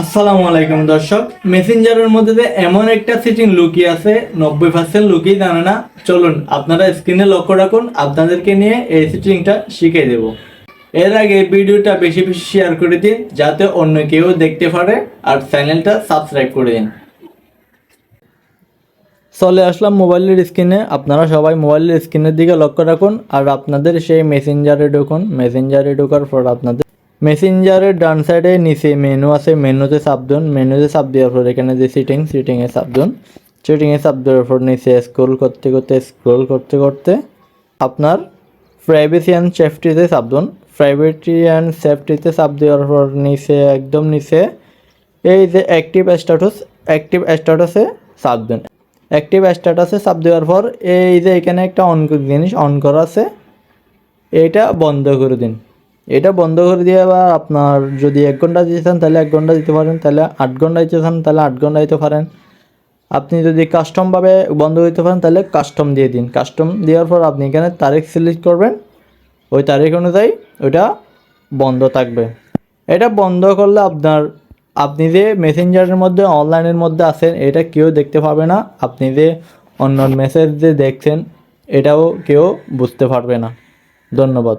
আসসালামু আলাইকুম দর্শক, মেসেঞ্জারের মধ্যে যে এমন একটা সেটিং লুকিয়ে আছে 90% লুকিয়ে জানে না। চলুন আপনারা স্ক্রিনে লক্ষ্য রাখুন, আপনাদেরকে নিয়ে এই সেটিংটা শিখিয়ে দেব। এর আগে ভিডিওটা বেশি বেশি শেয়ার করে দিন যাতে অন্য কেউ দেখতে পারে, আর চ্যানেলটা সাবস্ক্রাইব করে দিন। চলে আসলাম মোবাইলের স্ক্রিনে। আপনারা সবাই মোবাইলের স্ক্রিনের দিকে লক্ষ্য রাখুন আর আপনাদের সেই মেসেঞ্জারে ঢুকুন। মেসেঞ্জারে ঢোকার পর আপনাদের মেসেঞ্জারের ডান সাইডে নিচে মেনু আছে, মেনুতে চাপ দিন। মেনুতে চাপ দেওয়ার পর এখানে যে সিটিংয়ে চাপ দিন। সিটিংয়ে চাপ দেওয়ার পর নিচে স্ক্রল করতে করতে আপনার প্রাইভেসি অ্যান্ড সেফটিতে চাপ দিন। প্রাইভেসি অ্যান্ড সেফটিতে চাপ দেওয়ার পর নিচে একদম নিচে এই যে অ্যাক্টিভ স্ট্যাটাসে চাপ দিন। অ্যাক্টিভ স্ট্যাটাসে চাপ দেওয়ার পর এই যে এখানে একটা জিনিস অন করা আছে, এটা বন্ধ করে দিন। এটা বন্ধ করে দিয়ে আবার আপনার যদি 1 ঘন্টা দিতে চান তাহলে 1 ঘন্টা দিতে পারেন, তাহলে 8 ঘন্টা দিতে চান তাহলে 8 ঘন্টা দিতে পারেন। আপনি যদি কাস্টমভাবে বন্ধ করতে পারেন তাহলে কাস্টম দিয়ে দিন। কাস্টম দেওয়ার পর আপনি এখানে তারিখ সিলেক্ট করবেন, ওই তারিখ অনুযায়ী ওইটা বন্ধ থাকবে। এটা বন্ধ করলে আপনি যে মেসেঞ্জারের মধ্যে অনলাইনের মধ্যে আছেন এটা কেউ দেখতে পাবে না। আপনি যে অন্য মেসেজ যে দেখছেন এটাও কেউ বুঝতে পারবে না। ধন্যবাদ।